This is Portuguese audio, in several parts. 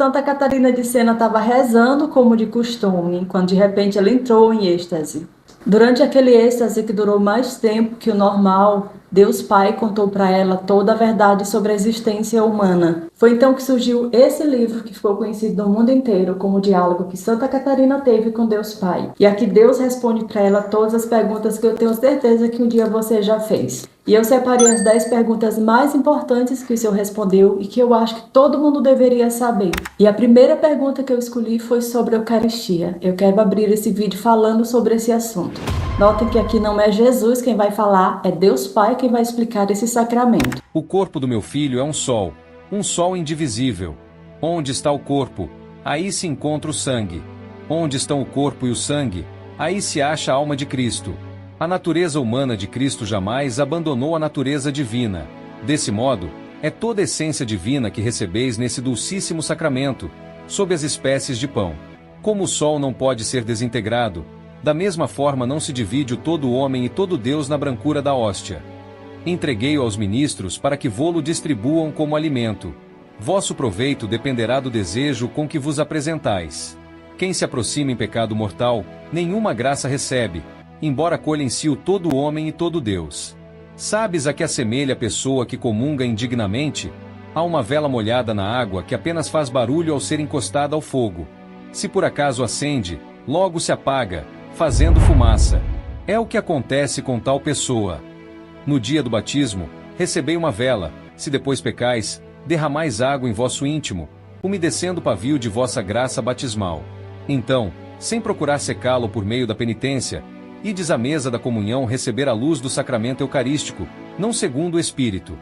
Santa Catarina de Sena estava rezando como de costume, quando de repente ela entrou em êxtase. Durante aquele êxtase que durou mais tempo que o normal, Deus Pai contou para ela toda a verdade sobre a existência humana. Foi então que surgiu esse livro que ficou conhecido no mundo inteiro como o diálogo que Santa Catarina teve com Deus Pai. E aqui Deus responde para ela todas as perguntas que eu tenho certeza que um dia você já fez. E eu separei as 10 perguntas mais importantes que o Senhor respondeu e que eu acho que todo mundo deveria saber. E a primeira pergunta que eu escolhi foi sobre a Eucaristia. Eu quero abrir esse vídeo falando sobre esse assunto. Notem que aqui não é Jesus quem vai falar, é Deus Pai quem vai explicar esse sacramento. O corpo do meu filho é um sol indivisível. Onde está o corpo? Aí se encontra o sangue. Onde estão o corpo e o sangue? Aí se acha a alma de Cristo. A natureza humana de Cristo jamais abandonou a natureza divina. Desse modo, é toda a essência divina que recebeis nesse dulcíssimo sacramento, sob as espécies de pão. Como o sol não pode ser desintegrado, da mesma forma não se divide o todo homem e todo Deus na brancura da hóstia. Entreguei-o aos ministros para que vô-lo distribuam como alimento. Vosso proveito dependerá do desejo com que vos apresentais. Quem se aproxima em pecado mortal, nenhuma graça recebe, embora colha em si o todo homem e todo Deus. Sabes a que assemelha a pessoa que comunga indignamente? Há uma vela molhada na água que apenas faz barulho ao ser encostada ao fogo. Se por acaso acende, logo se apaga, fazendo fumaça. É o que acontece com tal pessoa. No dia do batismo, recebei uma vela, se depois pecais, derramais água em vosso íntimo, umedecendo o pavio de vossa graça batismal. Então, sem procurar secá-lo por meio da penitência, ides à mesa da comunhão receber a luz do sacramento eucarístico, não segundo o Espírito.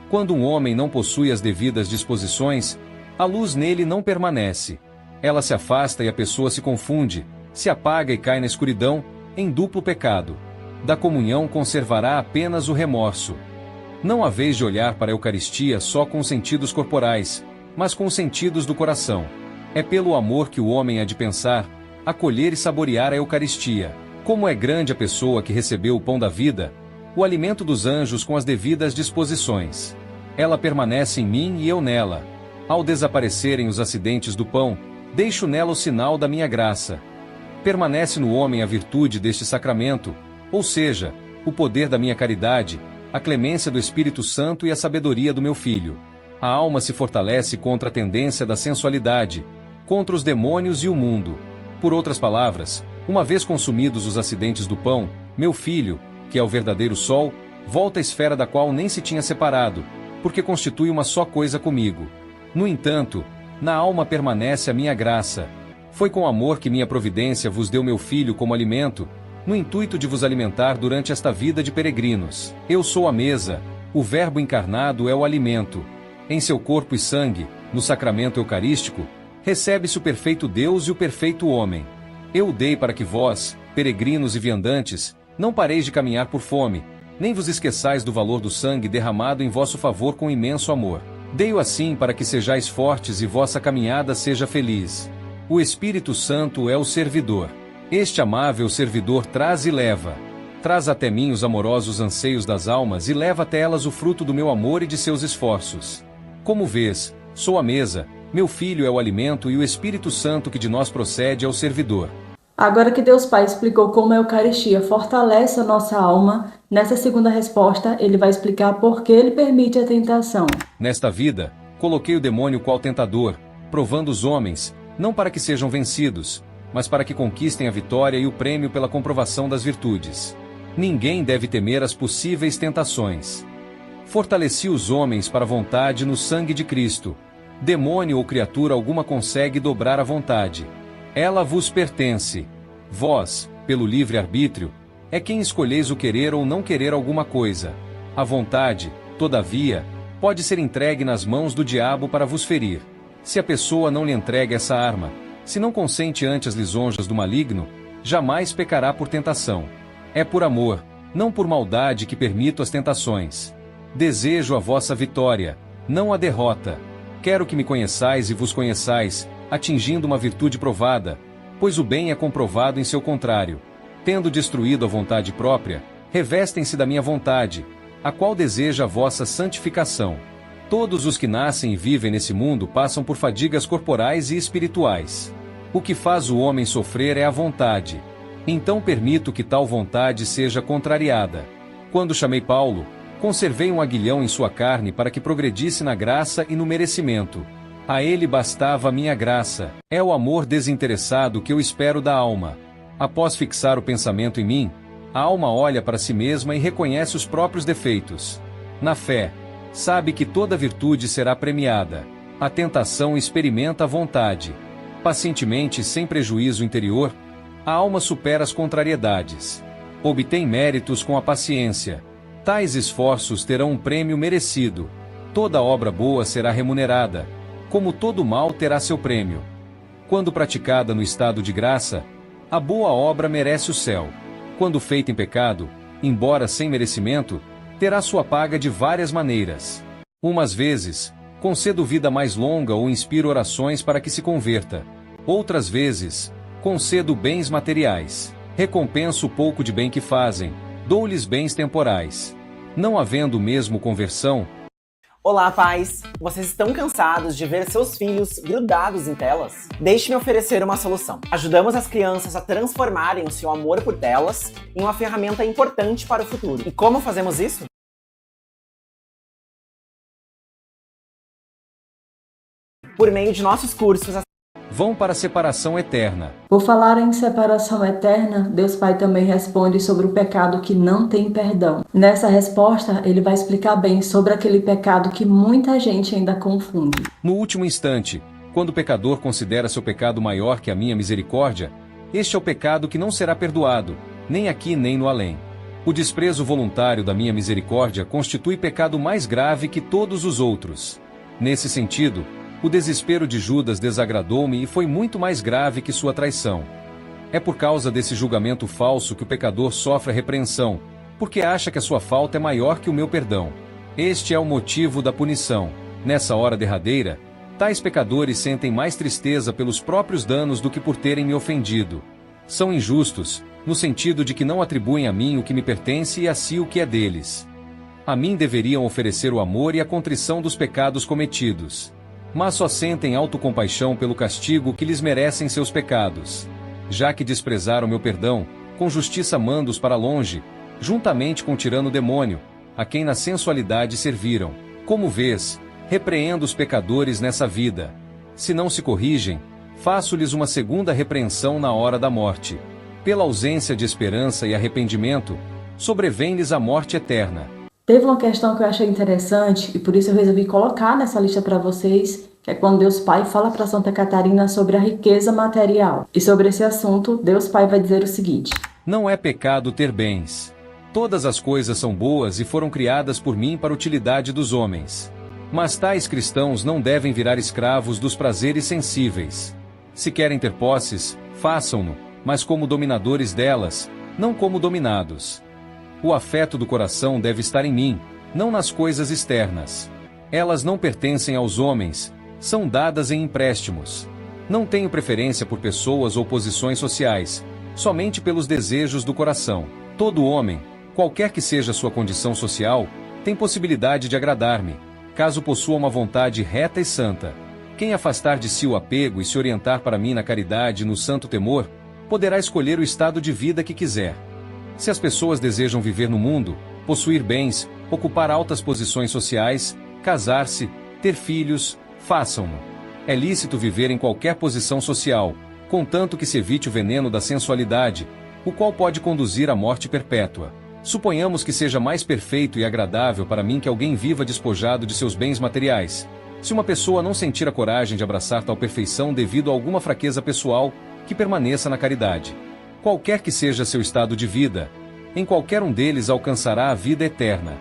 Quando um homem não possui as devidas disposições, a luz nele não permanece. Ela se afasta e a pessoa se confunde, se apaga e cai na escuridão, em duplo pecado. Da comunhão conservará apenas o remorso. Não haveis de olhar para a Eucaristia só com os sentidos corporais, mas com os sentidos do coração. É pelo amor que o homem há de pensar, acolher e saborear a Eucaristia. Como é grande a pessoa que recebeu o pão da vida, o alimento dos anjos com as devidas disposições. Ela permanece em mim e eu nela. Ao desaparecerem os acidentes do pão, deixo nela o sinal da minha graça. Permanece no homem a virtude deste sacramento, ou seja, o poder da minha caridade, a clemência do Espírito Santo e a sabedoria do meu Filho. A alma se fortalece contra a tendência da sensualidade, contra os demônios e o mundo. Por outras palavras, uma vez consumidos os acidentes do pão, meu filho, que é o verdadeiro sol, volta à esfera da qual nem se tinha separado, porque constitui uma só coisa comigo. No entanto, na alma permanece a minha graça. Foi com amor que minha providência vos deu meu filho como alimento, no intuito de vos alimentar durante esta vida de peregrinos. Eu sou a mesa, o Verbo encarnado é o alimento. Em seu corpo e sangue, no sacramento eucarístico, recebe-se o perfeito Deus e o perfeito homem. Eu o dei para que vós, peregrinos e viandantes, não pareis de caminhar por fome, nem vos esqueçais do valor do sangue derramado em vosso favor com imenso amor. Dei-o assim para que sejais fortes e vossa caminhada seja feliz. O Espírito Santo é o servidor. Este amável servidor traz e leva. Traz até mim os amorosos anseios das almas e leva até elas o fruto do meu amor e de seus esforços. Como vês, sou a mesa, meu Filho é o alimento e o Espírito Santo que de nós procede é o servidor. Agora que Deus Pai explicou como a Eucaristia fortalece a nossa alma, nessa segunda resposta ele vai explicar por que ele permite a tentação. Nesta vida, coloquei o demônio qual tentador, provando os homens, não para que sejam vencidos, mas para que conquistem a vitória e o prêmio pela comprovação das virtudes. Ninguém deve temer as possíveis tentações. Fortaleci os homens para a vontade no sangue de Cristo. Demônio ou criatura alguma consegue dobrar a vontade. Ela vos pertence. Vós, pelo livre-arbítrio, é quem escolheis o querer ou não querer alguma coisa. A vontade, todavia, pode ser entregue nas mãos do diabo para vos ferir. Se a pessoa não lhe entrega essa arma, se não consente ante as lisonjas do maligno, jamais pecará por tentação. É por amor, não por maldade que permito as tentações. Desejo a vossa vitória, não a derrota. Quero que me conheçais e vos conheçais, atingindo uma virtude provada, pois o bem é comprovado em seu contrário. Tendo destruído a vontade própria, revestem-se da minha vontade, a qual deseja a vossa santificação. Todos os que nascem e vivem nesse mundo passam por fadigas corporais e espirituais. O que faz o homem sofrer é a vontade. Então permito que tal vontade seja contrariada. Quando chamei Paulo, conservei um aguilhão em sua carne para que progredisse na graça e no merecimento. A ele bastava a minha graça. É o amor desinteressado que eu espero da alma. Após fixar o pensamento em mim, a alma olha para si mesma e reconhece os próprios defeitos. Na fé, sabe que toda virtude será premiada. A tentação experimenta a vontade. Pacientemente, sem prejuízo interior, a alma supera as contrariedades. Obtém méritos com a paciência. Tais esforços terão um prêmio merecido. Toda obra boa será remunerada, como todo mal terá seu prêmio. Quando praticada no estado de graça, a boa obra merece o céu. Quando feita em pecado, embora sem merecimento, terá sua paga de várias maneiras. Umas vezes, concedo vida mais longa ou inspiro orações para que se converta. Outras vezes, concedo bens materiais. Recompenso o pouco de bem que fazem, dou-lhes bens temporais. Não havendo mesmo conversão. Olá, pais! Vocês estão cansados de ver seus filhos grudados em telas? Deixe-me oferecer uma solução. Ajudamos as crianças a transformarem o seu amor por telas em uma ferramenta importante para o futuro. E como fazemos isso? Por meio de nossos cursos. Vão para a separação eterna. Por falar em separação eterna, Deus Pai também responde sobre o pecado que não tem perdão. Nessa resposta, ele vai explicar bem sobre aquele pecado que muita gente ainda confunde. No último instante, quando o pecador considera seu pecado maior que a minha misericórdia, este é o pecado que não será perdoado, nem aqui nem no além. O desprezo voluntário da minha misericórdia constitui pecado mais grave que todos os outros. Nesse sentido, o desespero de Judas desagradou-me e foi muito mais grave que sua traição. É por causa desse julgamento falso que o pecador sofre a repreensão, porque acha que a sua falta é maior que o meu perdão. Este é o motivo da punição. Nessa hora derradeira, tais pecadores sentem mais tristeza pelos próprios danos do que por terem me ofendido. São injustos, no sentido de que não atribuem a mim o que me pertence e a si o que é deles. A mim deveriam oferecer o amor e a contrição dos pecados cometidos. Mas só sentem autocompaixão pelo castigo que lhes merecem seus pecados. Já que desprezaram meu perdão, com justiça mando-os para longe, juntamente com o tirano demônio, a quem na sensualidade serviram. Como vês, repreendo os pecadores nessa vida. Se não se corrigem, faço-lhes uma segunda repreensão na hora da morte. Pela ausência de esperança e arrependimento, sobrevém-lhes a morte eterna. Teve uma questão que eu achei interessante e por isso eu resolvi colocar nessa lista para vocês, que é quando Deus Pai fala para Santa Catarina sobre a riqueza material. E sobre esse assunto, Deus Pai vai dizer o seguinte: não é pecado ter bens. Todas as coisas são boas e foram criadas por mim para a utilidade dos homens. Mas tais cristãos não devem virar escravos dos prazeres sensíveis. Se querem ter posses, façam-no, mas como dominadores delas, não como dominados. O afeto do coração deve estar em mim, não nas coisas externas. Elas não pertencem aos homens, são dadas em empréstimos. Não tenho preferência por pessoas ou posições sociais, somente pelos desejos do coração. Todo homem, qualquer que seja sua condição social, tem possibilidade de agradar-me, caso possua uma vontade reta e santa. Quem afastar de si o apego e se orientar para mim na caridade e no santo temor, poderá escolher o estado de vida que quiser. Se as pessoas desejam viver no mundo, possuir bens, ocupar altas posições sociais, casar-se, ter filhos, façam-no. É lícito viver em qualquer posição social, contanto que se evite o veneno da sensualidade, o qual pode conduzir à morte perpétua. Suponhamos que seja mais perfeito e agradável para mim que alguém viva despojado de seus bens materiais. Se uma pessoa não sentir a coragem de abraçar tal perfeição devido a alguma fraqueza pessoal, que permaneça na caridade. Qualquer que seja seu estado de vida, em qualquer um deles alcançará a vida eterna.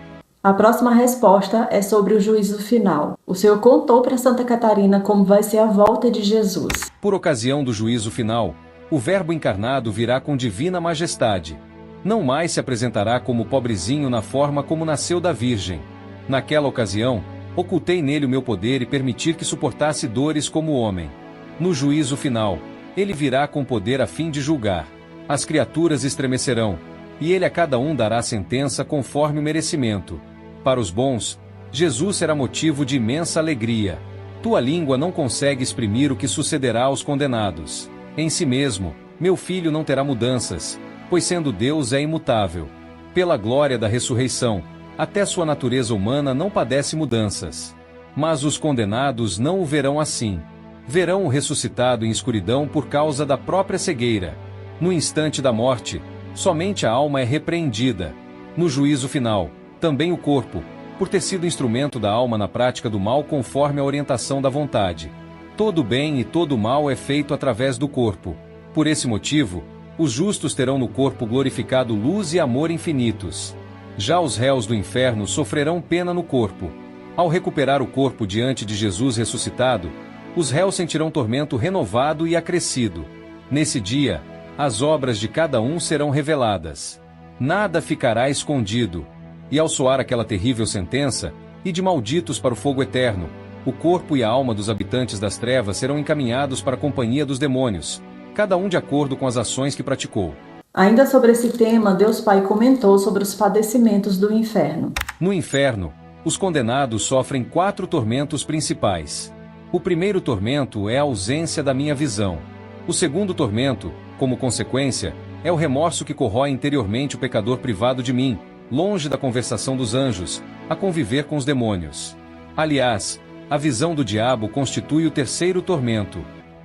A próxima resposta é sobre o juízo final. O Senhor contou para Santa Catarina como vai ser a volta de Jesus. Por ocasião do juízo final, o Verbo encarnado virá com divina majestade. Não mais se apresentará como pobrezinho na forma como nasceu da Virgem. Naquela ocasião, ocultei nele o meu poder e permitir que suportasse dores como homem. No juízo final, ele virá com poder a fim de julgar. As criaturas estremecerão, e ele a cada um dará sentença conforme o merecimento. Para os bons, Jesus será motivo de imensa alegria. Tua língua não consegue exprimir o que sucederá aos condenados. Em si mesmo, meu filho não terá mudanças, pois sendo Deus é imutável. Pela glória da ressurreição, até sua natureza humana não padece mudanças. Mas os condenados não o verão assim. Verão o ressuscitado em escuridão por causa da própria cegueira. No instante da morte, somente a alma é repreendida. No juízo final, também o corpo, por ter sido instrumento da alma na prática do mal conforme a orientação da vontade. Todo bem e todo mal é feito através do corpo. Por esse motivo, os justos terão no corpo glorificado luz e amor infinitos. Já os réus do inferno sofrerão pena no corpo. Ao recuperar o corpo diante de Jesus ressuscitado, os réus sentirão tormento renovado e acrescido. Nesse dia, as obras de cada um serão reveladas. Nada ficará escondido. E ao soar aquela terrível sentença, e de malditos para o fogo eterno, o corpo e a alma dos habitantes das trevas serão encaminhados para a companhia dos demônios, cada um de acordo com as ações que praticou. Ainda sobre esse tema, Deus Pai comentou sobre os padecimentos do inferno. No inferno, os condenados sofrem 4 tormentos principais. O primeiro tormento é a ausência da minha visão. O segundo tormento, como consequência, é o remorso que corrói interiormente o pecador privado de mim, longe da conversação dos anjos, a conviver com os demônios. Aliás, a visão do diabo constitui o terceiro tormento.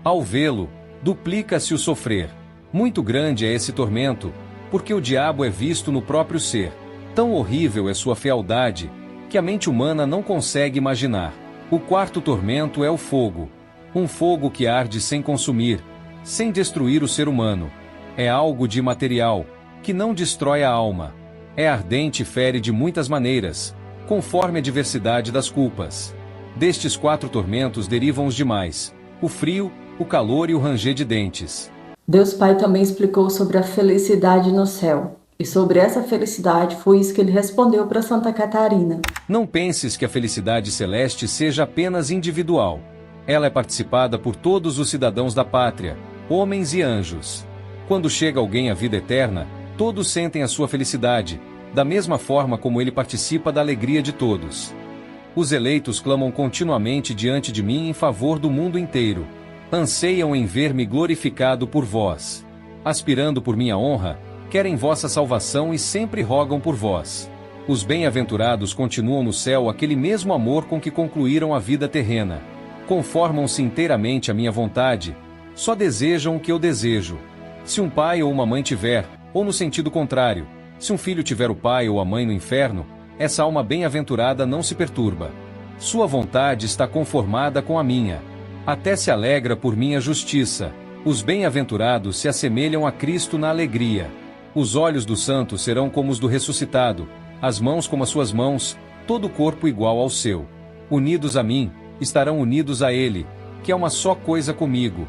Ao vê-lo, duplica-se o sofrer. Muito grande é esse tormento, porque o diabo é visto no próprio ser. Tão horrível é sua fealdade, que a mente humana não consegue imaginar. O quarto tormento é o fogo. Um fogo que arde sem consumir, sem destruir o ser humano. É algo de imaterial, que não destrói a alma. É ardente e fere de muitas maneiras, conforme a diversidade das culpas. Destes 4 tormentos derivam os demais: o frio, o calor e o ranger de dentes. Deus Pai também explicou sobre a felicidade no céu. E sobre essa felicidade foi isso que ele respondeu para Santa Catarina. Não penses que a felicidade celeste seja apenas individual. Ela é participada por todos os cidadãos da pátria, homens e anjos. Quando chega alguém à vida eterna, todos sentem a sua felicidade, da mesma forma como ele participa da alegria de todos. Os eleitos clamam continuamente diante de mim em favor do mundo inteiro. Anseiam em ver-me glorificado por vós. Aspirando por minha honra, querem vossa salvação e sempre rogam por vós. Os bem-aventurados continuam no céu aquele mesmo amor com que concluíram a vida terrena. Conformam-se inteiramente à minha vontade, só desejam o que eu desejo. Se um pai ou uma mãe tiver, ou no sentido contrário, se um filho tiver o pai ou a mãe no inferno, essa alma bem-aventurada não se perturba. Sua vontade está conformada com a minha. Até se alegra por minha justiça. Os bem-aventurados se assemelham a Cristo na alegria. Os olhos dos santos serão como os do ressuscitado, as mãos como as suas mãos, todo o corpo igual ao seu. Unidos a mim, estarão unidos a Ele, que é uma só coisa comigo.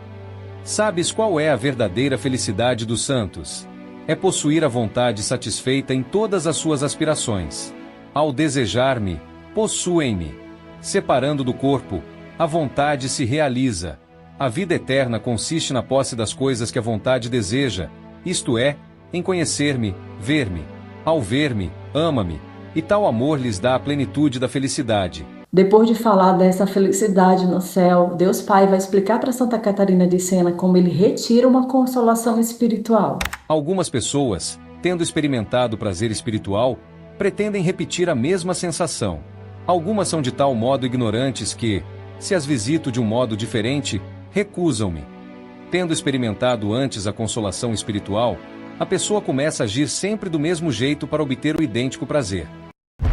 Sabes qual é a verdadeira felicidade dos santos? É possuir a vontade satisfeita em todas as suas aspirações. Ao desejar-me, possuem-me. Separando do corpo, a vontade se realiza. A vida eterna consiste na posse das coisas que a vontade deseja, isto é, em conhecer-me, ver-me. Ao ver-me, ama-me, e tal amor lhes dá a plenitude da felicidade. Depois de falar dessa felicidade no céu, Deus Pai vai explicar para Santa Catarina de Sena como ele retira uma consolação espiritual. Algumas pessoas, tendo experimentado o prazer espiritual, pretendem repetir a mesma sensação. Algumas são de tal modo ignorantes que, se as visito de um modo diferente, recusam-me. Tendo experimentado antes a consolação espiritual, a pessoa começa a agir sempre do mesmo jeito para obter o idêntico prazer.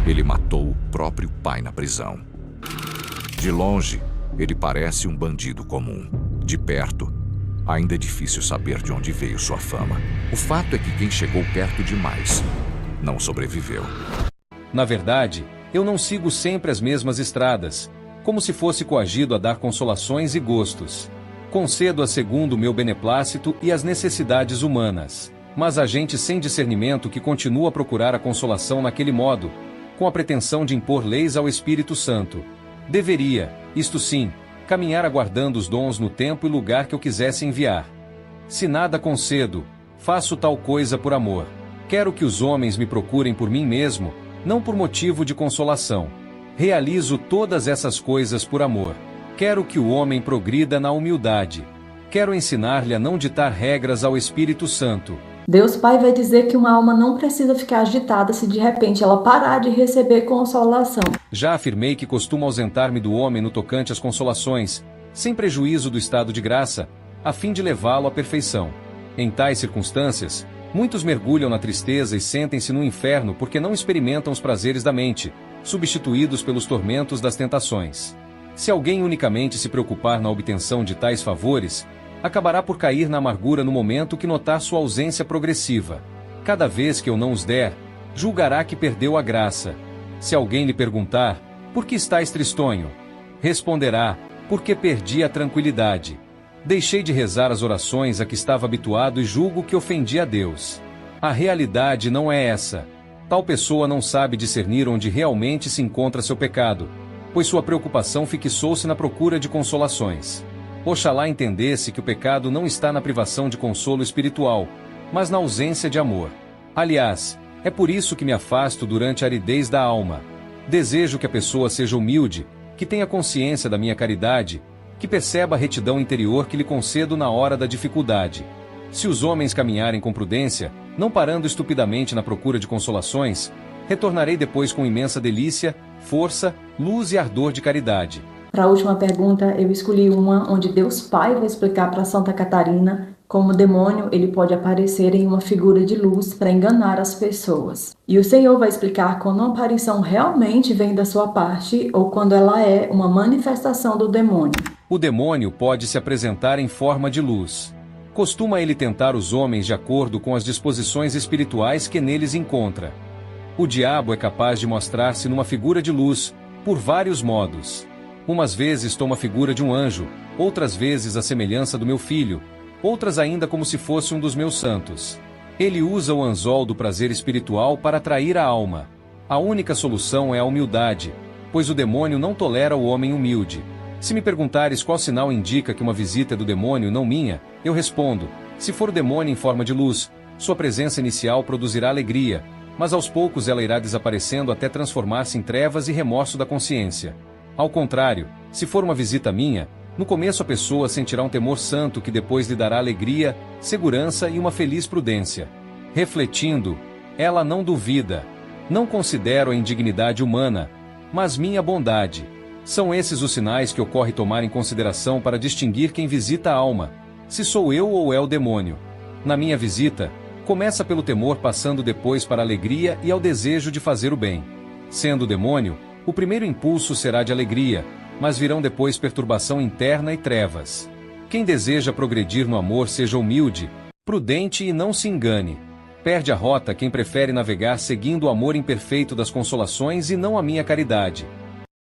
Ele matou o próprio pai na prisão. De longe, ele parece um bandido comum. De perto, ainda é difícil saber de onde veio sua fama. O fato é que quem chegou perto demais não sobreviveu. Na verdade, eu não sigo sempre as mesmas estradas, como se fosse coagido a dar consolações e gostos. Concedo-as segundo o meu beneplácito e as necessidades humanas. Mas há gente sem discernimento que continua a procurar a consolação naquele modo, com a pretensão de impor leis ao Espírito Santo. Deveria, isto sim, caminhar aguardando os dons no tempo e lugar que eu quisesse enviar. Se nada concedo, faço tal coisa por amor. Quero que os homens me procurem por mim mesmo, não por motivo de consolação. Realizo todas essas coisas por amor. Quero que o homem progrida na humildade. Quero ensinar-lhe a não ditar regras ao Espírito Santo. Deus Pai vai dizer que uma alma não precisa ficar agitada se de repente ela parar de receber consolação. Já afirmei que costumo ausentar-me do homem no tocante às consolações, sem prejuízo do estado de graça, a fim de levá-lo à perfeição. Em tais circunstâncias, muitos mergulham na tristeza e sentem-se no inferno porque não experimentam os prazeres da mente, substituídos pelos tormentos das tentações. Se alguém unicamente se preocupar na obtenção de tais favores, acabará por cair na amargura no momento que notar sua ausência progressiva. Cada vez que eu não os der, julgará que perdeu a graça. Se alguém lhe perguntar, por que estás tristonho? Responderá, porque perdi a tranquilidade. Deixei de rezar as orações a que estava habituado e julgo que ofendi a Deus. A realidade não é essa. Tal pessoa não sabe discernir onde realmente se encontra seu pecado, pois sua preocupação fixou-se na procura de consolações. Oxalá entendesse que o pecado não está na privação de consolo espiritual, mas na ausência de amor. Aliás, é por isso que me afasto durante a aridez da alma. Desejo que a pessoa seja humilde, que tenha consciência da minha caridade, que perceba a retidão interior que lhe concedo na hora da dificuldade. Se os homens caminharem com prudência, não parando estupidamente na procura de consolações, retornarei depois com imensa delícia, força, luz e ardor de caridade. Para a última pergunta, eu escolhi uma onde Deus Pai vai explicar para Santa Catarina como o demônio ele pode aparecer em uma figura de luz para enganar as pessoas. E o Senhor vai explicar quando uma aparição realmente vem da sua parte ou quando ela é uma manifestação do demônio. O demônio pode se apresentar em forma de luz. Costuma ele tentar os homens de acordo com as disposições espirituais que neles encontra. O diabo é capaz de mostrar-se numa figura de luz, por vários modos. Umas vezes toma a figura de um anjo, outras vezes a semelhança do meu filho, outras ainda como se fosse um dos meus santos. Ele usa o anzol do prazer espiritual para atrair a alma. A única solução é a humildade, pois o demônio não tolera o homem humilde. Se me perguntares qual sinal indica que uma visita é do demônio e não minha, eu respondo: se for o demônio em forma de luz, sua presença inicial produzirá alegria, mas aos poucos ela irá desaparecendo até transformar-se em trevas e remorso da consciência. Ao contrário, se for uma visita minha, no começo a pessoa sentirá um temor santo que depois lhe dará alegria, segurança e uma feliz prudência. Refletindo, ela não duvida. Não considero a indignidade humana, mas minha bondade. São esses os sinais que ocorre tomar em consideração para distinguir quem visita a alma, se sou eu ou é o demônio. Na minha visita, começa pelo temor passando depois para a alegria e ao desejo de fazer o bem. Sendo o demônio, o primeiro impulso será de alegria, mas virão depois perturbação interna e trevas. Quem deseja progredir no amor seja humilde, prudente e não se engane. Perde a rota quem prefere navegar seguindo o amor imperfeito das consolações e não a minha caridade.